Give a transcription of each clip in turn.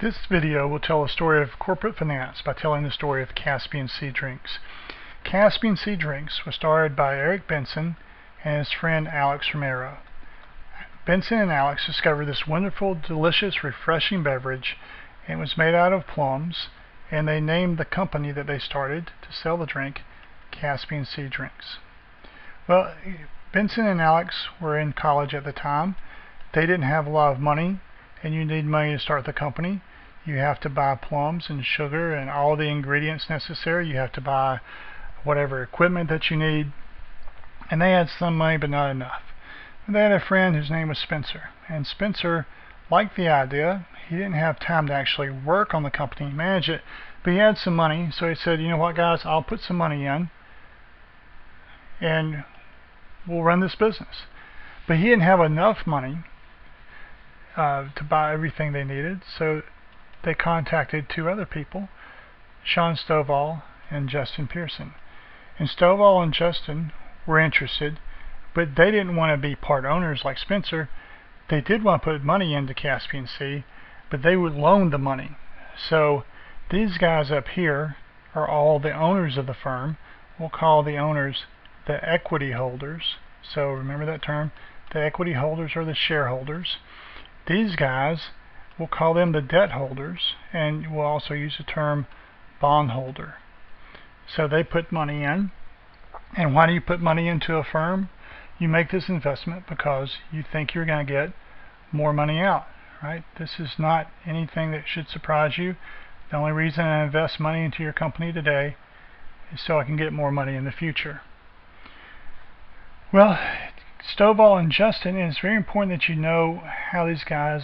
This video will tell the story of corporate finance by telling the story of Caspian Sea Drinks. Caspian Sea Drinks was started by Eric Benson and his friend Alex Romero. Benson and Alex discovered this wonderful, delicious, refreshing beverage, and it was made out of plums, and they named the company that they started to sell the drink Caspian Sea Drinks. Well, Benson and Alex were in college at the time. They didn't have a lot of money, and you need money to start the company. You have to buy plums and sugar and all the ingredients necessary. You have to buy whatever equipment that you need. And they had some money, but not enough. And they had a friend whose name was Spencer. And Spencer liked the idea. He didn't have time to actually work on the company and manage it, but he had some money. So he said, you know what, guys, I'll put some money in and we'll run this business. But he didn't have enough money to buy everything they needed, so they contacted two other people, Sean Stovall and Justin Pearson. And Stovall and Justin were interested, but they didn't want to be part owners like Spencer. They did want to put money into Caspian Sea, but they would loan the money. So these guys up here are all the owners of the firm. We'll call the owners the equity holders. So remember that term. The equity holders are the shareholders. These guys, we'll call them the debt holders, and we'll also use the term bondholder. So they put money in. And why do you put money into a firm? You make this investment because you think you're going to get more money out, right? This is not anything that should surprise you. The only reason I invest money into your company today is so I can get more money in the future. Well, Stovall and Justin, and it's very important that you know how these guys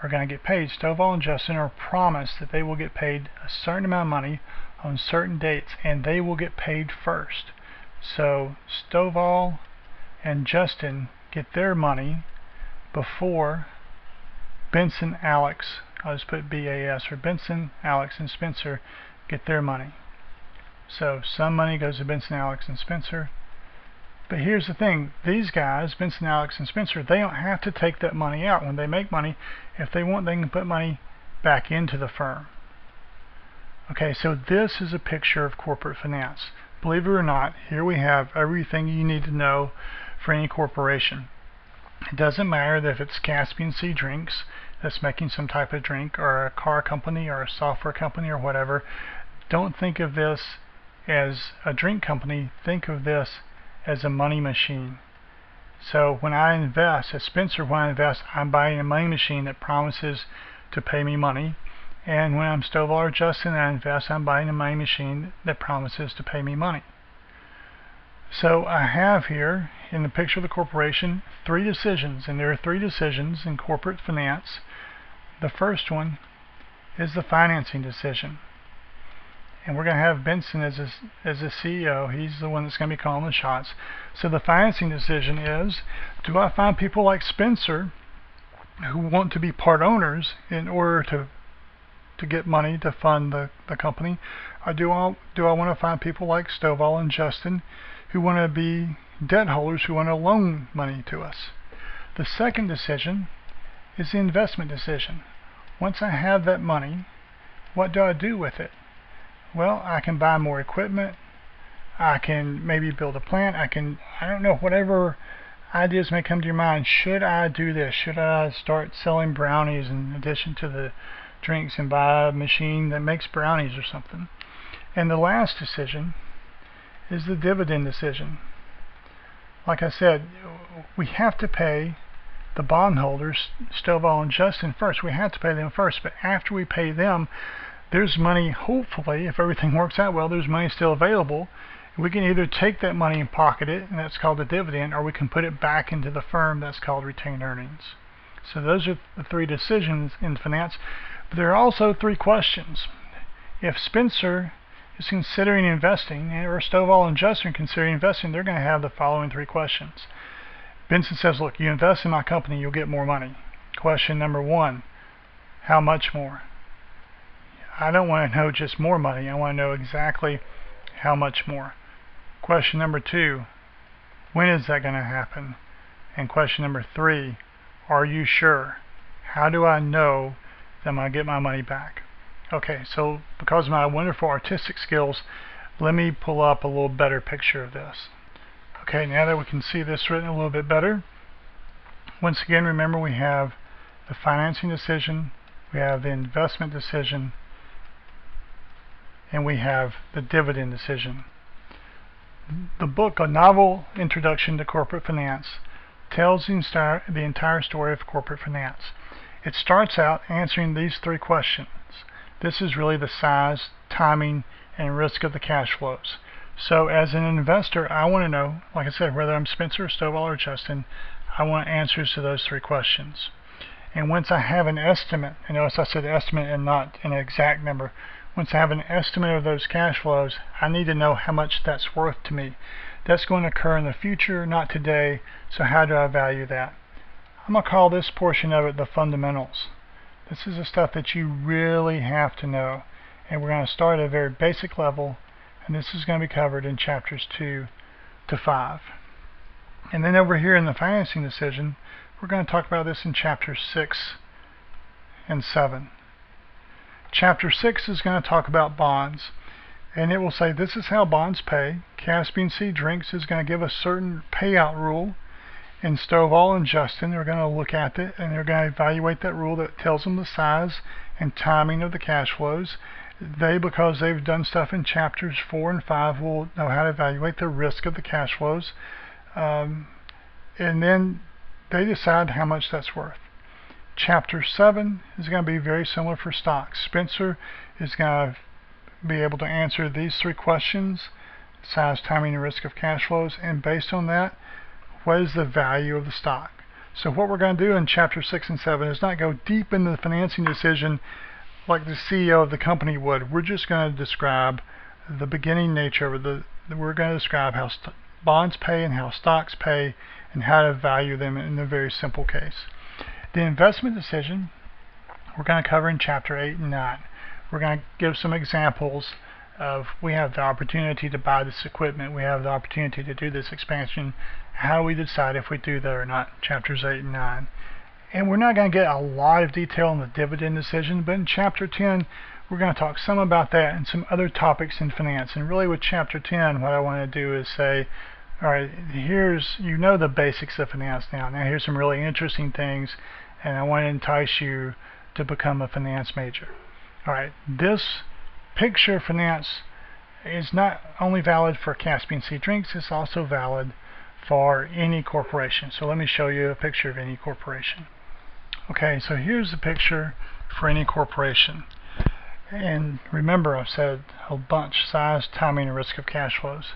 are going to get paid. Stovall and Justin are promised that they will get paid a certain amount of money on certain dates, and they will get paid first. So Stovall and Justin get their money before Benson, Alex, I'll just put BAS, or Benson, Alex, and Spencer get their money. So some money goes to Benson, Alex, and Spencer. But here's the thing, these guys, Benson, Alex, and Spencer, they don't have to take that money out. When they make money, if they want, they can put money back into the firm. Okay, so this is a picture of corporate finance. Believe it or not, here we have everything you need to know for any corporation. It doesn't matter if it's Caspian Sea Drinks that's making some type of drink, or a car company, or a software company, or whatever. Don't think of this as a drink company. Think of this as a money machine. So when I invest, as Spencer, when I invest, I'm buying a money machine that promises to pay me money. And when I'm Stovall or Justin and I invest, I'm buying a money machine that promises to pay me money. So I have here in the picture of the corporation 3 decisions, and there are 3 decisions in corporate finance. The first one is the financing decision. And we're going to have Benson as a CEO. He's the one that's going to be calling the shots. So the financing decision is, do I find people like Spencer who want to be part owners in order to get money to fund the company? Or do I want to find people like Stovall and Justin who want to be debt holders, who want to loan money to us? The second decision is the investment decision. Once I have that money, what do I do with it? Well, I can buy more equipment. I can maybe build a plant. I don't know, whatever ideas may come to your mind. Should I do this? Should I start selling brownies in addition to the drinks and buy a machine that makes brownies or something? And the last decision is the dividend decision. Like I said, we have to pay the bondholders, Stovall and Justin, first. We have to pay them first, but after we pay them, there's money, hopefully, if everything works out well, there's money still available. We can either take that money and pocket it, and that's called a dividend, or we can put it back into the firm, that's called retained earnings. So those are the 3 decisions in finance. But there are also 3 questions. If Spencer is considering investing, or Stovall and Justin are considering investing, they're going to have the following 3 questions. Benson says, look, you invest in my company, you'll get more money. Question number 1, how much more? I don't want to know just more money. I want to know exactly how much more. Question number 2, when is that going to happen? And question number 3, are you sure? How do I know then I'm going to get my money back. Okay, so because of my wonderful artistic skills, let me pull up a little better picture of this. Okay, now that we can see this written a little bit better, once again, remember we have the financing decision, we have the investment decision, and we have the dividend decision. The book, A Novel Introduction to Corporate Finance, tells the entire story of corporate finance. It starts out answering these three questions. This is really the size, timing, and risk of the cash flows. So as an investor, I want to know, like I said, whether I'm Spencer, Stovall, or Justin, I want answers to those three questions. And once I have an estimate, and notice I said estimate and not an exact number, once I have an estimate of those cash flows, I need to know how much that's worth to me. That's going to occur in the future, not today, so how do I value that? I'm going to call this portion of it the fundamentals. This is the stuff that you really have to know. And we're going to start at a very basic level, and this is going to be covered in chapters 2 to 5. And then over here in the financing decision, we're going to talk about this in chapters 6 and 7. Chapter 6 is going to talk about bonds, and it will say this is how bonds pay. Caspian Sea Drinks is going to give a certain payout rule, and Stovall and Justin are going to look at it and they're going to evaluate that rule that tells them the size and timing of the cash flows. They, because they've done stuff in chapters 4 and 5, will know how to evaluate the risk of the cash flows, and then they decide how much that's worth. Chapter 7 is going to be very similar for stocks. Spencer is going to be able to answer these three questions: size, timing, and risk of cash flows, and based on that, what is the value of the stock? So what we're going to do in chapter 6 and 7 is not go deep into the financing decision like the CEO of the company would. We're just going to describe the beginning nature of it. We're going to describe how bonds pay and how stocks pay and how to value them in a very simple case. The investment decision we're going to cover in chapter 8 and 9. We're going to give some examples of, we have the opportunity to buy this equipment, we have the opportunity to do this expansion, how we decide if we do that or not, chapters 8 and 9. And we're not going to get a lot of detail on the dividend decision, but in chapter 10 we're going to talk some about that and some other topics in finance. And really with chapter 10, what I want to do is say, alright, here's, you know, the basics of finance now. Now here's some really interesting things, and I want to entice you to become a finance major. Alright, this picture of finance is not only valid for Caspian Sea Drinks, it's also valid for any corporation. So let me show you a picture of any corporation. Okay, so here's the picture for any corporation. And remember, I've said a bunch: size, timing, and risk of cash flows.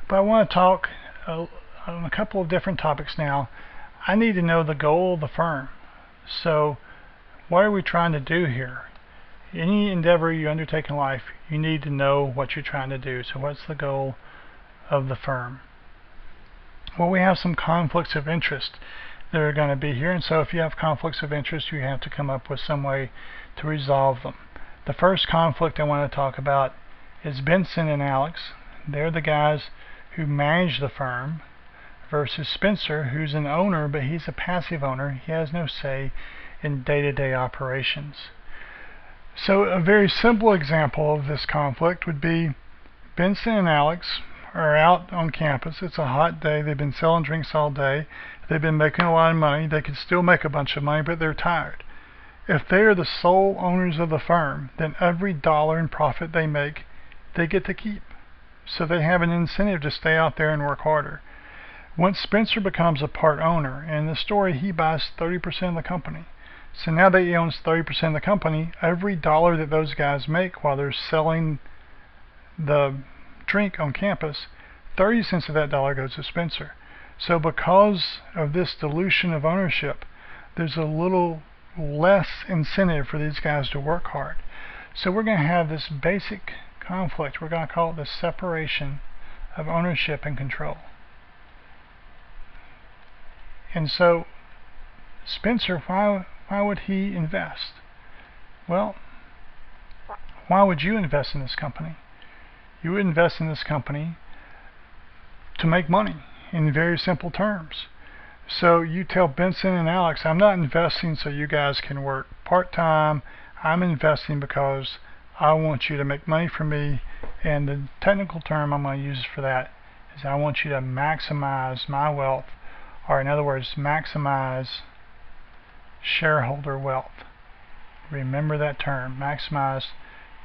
But I want to talk on a couple of different topics now. I need to know the goal of the firm. So what are we trying to do here? Any endeavor you undertake in life, you need to know what you're trying to do. So what's the goal of the firm? Well, we have some conflicts of interest that are going to be here, and so if you have conflicts of interest, you have to come up with some way to resolve them. The first conflict I want to talk about is Benson and Alex. They're the guys who manage the firm, versus Spencer, who's an owner, but he's a passive owner. He has no say in day-to-day operations. So a very simple example of this conflict would be Benson and Alex are out on campus. It's a hot day. They've been selling drinks all day. They've been making a lot of money. They could still make a bunch of money, but they're tired. If they are the sole owners of the firm, then every dollar in profit they make, they get to keep. So they have an incentive to stay out there and work harder. Once Spencer becomes a part owner, and in the story he buys 30% of the company. So now that he owns 30% of the company, every dollar that those guys make while they're selling the drink on campus, 30 cents of that dollar goes to Spencer. So because of this dilution of ownership, there's a little less incentive for these guys to work hard. So we're going to have this basic conflict. We're going to call it the separation of ownership and control. And so Spencer, why would he invest? Well, why would you invest in this company? You would invest in this company to make money, in very simple terms. So you tell Benson and Alex, I'm not investing so you guys can work part-time. I'm investing because I want you to make money for me, and the technical term I'm going to use for that is I want you to maximize my wealth, or in other words, maximize shareholder wealth. Remember that term, maximize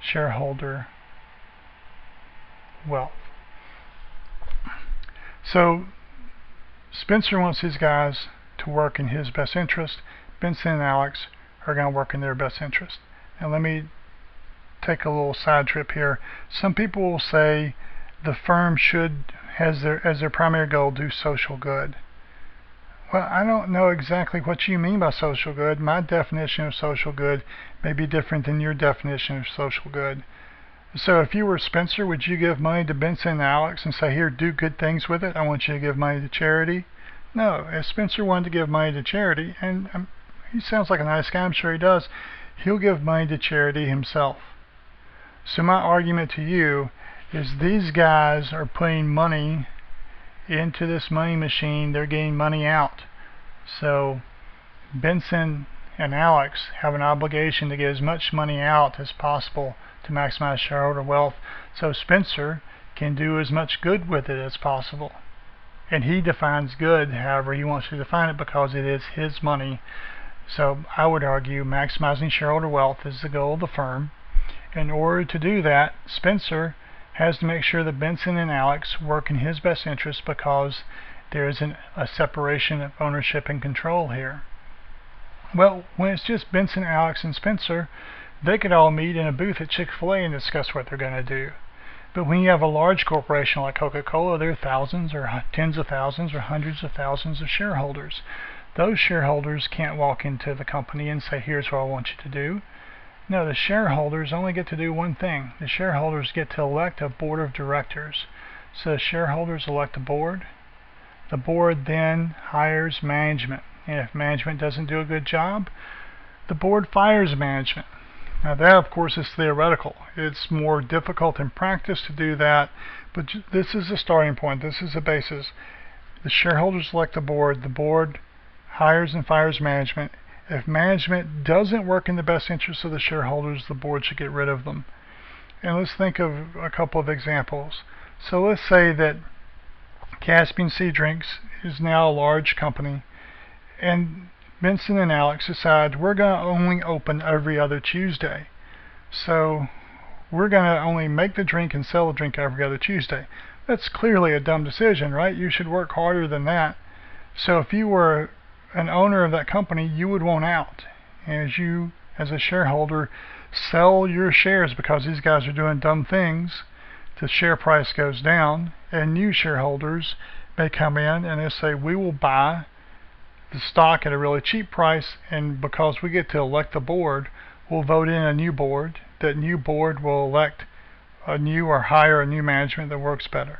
shareholder wealth. So Spencer wants his guys to work in his best interest. Benson and Alex are going to work in their best interest. And let me take a little side trip here. Some people will say the firm should, as their primary goal, do social good. Well, I don't know exactly what you mean by social good. My definition of social good may be different than your definition of social good. So if you were Spencer, would you give money to Benson and Alex and say, here, do good things with it? I want you to give money to charity. No, if Spencer wanted to give money to charity, and he sounds like a nice guy, I'm sure he does, he'll give money to charity himself. So my argument to you is these guys are putting money into this money machine. They're getting money out. So Benson and Alex have an obligation to get as much money out as possible to maximize shareholder wealth, so Spencer can do as much good with it as possible. And he defines good however he wants to define it, because it is his money. So I would argue maximizing shareholder wealth is the goal of the firm. In order to do that, Spencer has to make sure that Benson and Alex work in his best interest, because there is a separation of ownership and control here. Well, when it's just Benson, Alex, and Spencer, they could all meet in a booth at Chick-fil-A and discuss what they're going to do. But when you have a large corporation like Coca-Cola, there are thousands or tens of thousands or hundreds of thousands of shareholders. Those shareholders can't walk into the company and say, here's what I want you to do. No, the shareholders only get to do one thing. The shareholders get to elect a board of directors. So the shareholders elect a board. The board then hires management. And if management doesn't do a good job, the board fires management. Now that, of course, is theoretical. It's more difficult in practice to do that, but this is the starting point. This is the basis. The shareholders elect the board hires and fires management. If management doesn't work in the best interest of the shareholders, the board should get rid of them. And let's think of a couple of examples. So let's say that Caspian Sea Drinks is now a large company, and Benson and Alex decide we're going to only open every other Tuesday. So we're going to only make the drink and sell the drink every other Tuesday. That's clearly a dumb decision, right? You should work harder than that. So if you were an owner of that company, you would want out. As you, as a shareholder, sell your shares because these guys are doing dumb things, the share price goes down, and new shareholders may come in and they say, we will buy the stock at a really cheap price, and because we get to elect the board, we'll vote in a new board. That new board will elect a new or hire a new management that works better.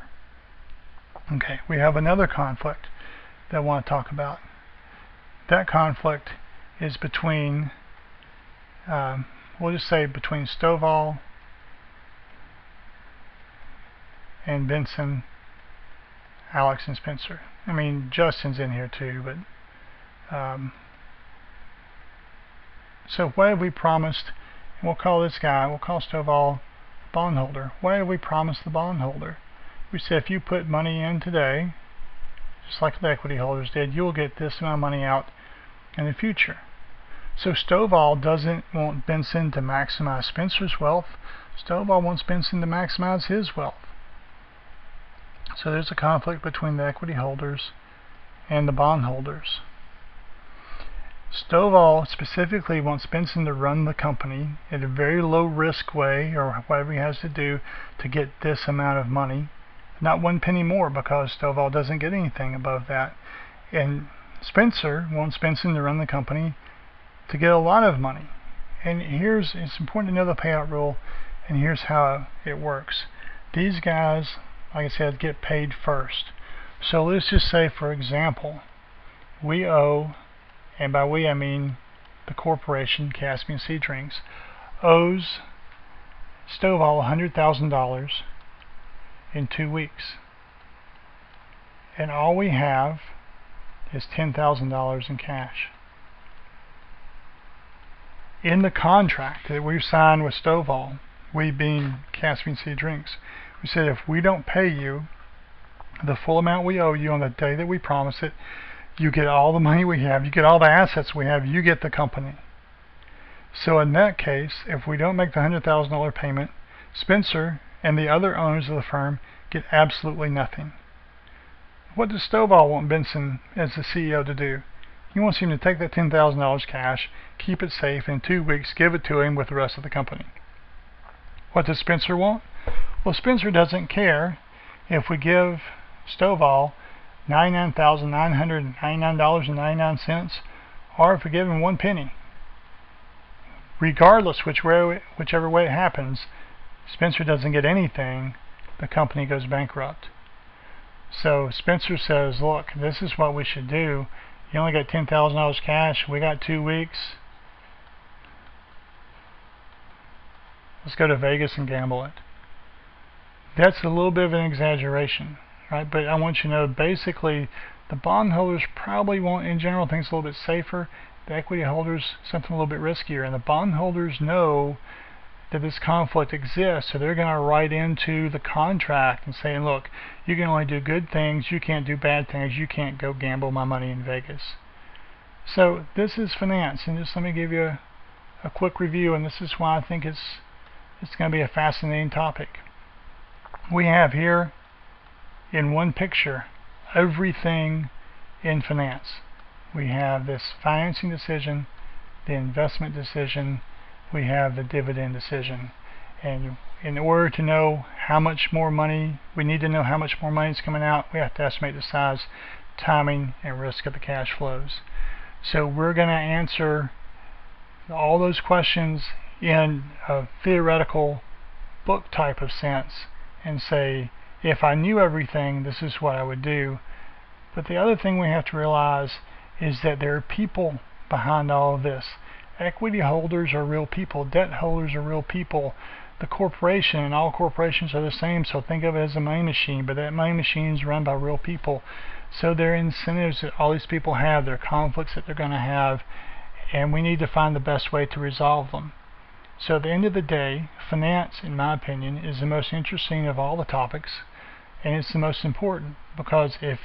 Okay, we have another conflict that I want to talk about. That conflict is between, we'll just say between Stovall and Benson, Alex, and Spencer. I mean, Justin's in here too, but so what have we promised? And we'll call this guy, we'll call Stovall bondholder. What have we promised the bondholder? We said if you put money in today, just like the equity holders did, you'll get this amount of money out in the future. So Stovall doesn't want Benson to maximize Spencer's wealth. Stovall wants Benson to maximize his wealth. So there's a conflict between the equity holders and the bondholders. Stovall specifically wants Benson to run the company in a very low risk way, or whatever he has to do to get this amount of money. Not one penny more, because Stovall doesn't get anything above that. And Spencer wants Benson to run the company to get a lot of money. And it's important to know the payout rule, and here's how it works. These guys, like I said, get paid first. So let's just say, for example, we owe, and by we I mean the corporation, Caspian Sea Drinks, owes Stovall $100,000 in 2 weeks. And all we have is $10,000 in cash. in the contract that we've signed with Stovall, we being Caspian Sea Drinks, we said if we don't pay you the full amount we owe you on the day that we promise it, you get all the money we have, you get all the assets we have, you get the company. So in that case, if we don't make the $100,000 payment, Spencer and the other owners of the firm get absolutely nothing. What does Stovall want Benson as the CEO to do? He wants him to take that $10,000 cash, keep it safe, and in 2 weeks give it to him with the rest of the company. What does Spencer want? Well, Spencer doesn't care if we give Stovall $99,999.99 or if we give him 1 penny. Regardless whichever way it happens, Spencer doesn't get anything, the company goes bankrupt. So Spencer says, look, this is what we should do. You only got $10,000 cash, we got 2 weeks. Let's go to Vegas and gamble it. That's a little bit of an exaggeration, right? But I want you to know, basically, the bondholders probably want, in general, things a little bit safer. The equity holders, something a little bit riskier. And the bondholders know that this conflict exists, so they're going to write into the contract and saying, look, you can only do good things, you can't do bad things, you can't go gamble my money in Vegas. So this is finance, and just let me give you a quick review, and this is why I think it's going to be a fascinating topic. We have here in one picture everything in finance. We have this financing decision, the investment decision, we have the dividend decision. And in order to know how much more money, we need to know how much more money is coming out, we have to estimate the size, timing, and risk of the cash flows. So we're going to answer all those questions in a theoretical book type of sense and say, if I knew everything, this is what I would do. But the other thing we have to realize is that there are people behind all of this. Equity holders are real people. Debt holders are real people. The corporation, and all corporations are the same, so think of it as a money machine, but that money machine is run by real people. So there are incentives that all these people have, there are conflicts that they're going to have, and we need to find the best way to resolve them. So at the end of the day, finance, in my opinion, is the most interesting of all the topics, and it's the most important, because if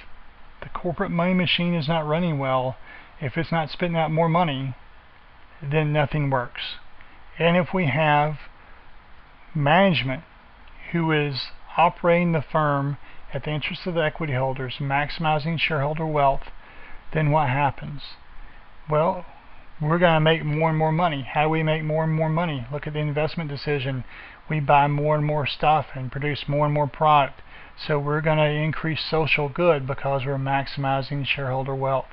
the corporate money machine is not running well, if it's not spitting out more money, then nothing works. And if we have management who is operating the firm at the interest of the equity holders, maximizing shareholder wealth, then what happens? Well, we're going to make more and more money. How do we make more and more money? Look at the investment decision. We buy more and more stuff and produce more and more product. So we're going to increase social good because we're maximizing shareholder wealth.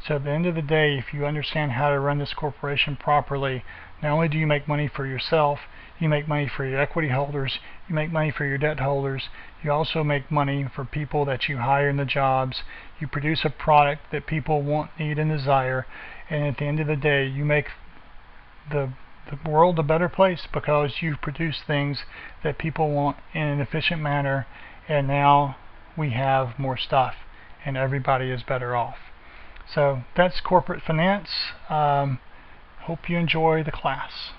So at the end of the day, if you understand how to run this corporation properly, not only do you make money for yourself, you make money for your equity holders, you make money for your debt holders, you also make money for people that you hire in the jobs, you produce a product that people want, need, and desire, and at the end of the day, you make the world a better place because you've produced things that people want in an efficient manner, and now we have more stuff, and everybody is better off. So that's corporate finance. Hope you enjoy the class.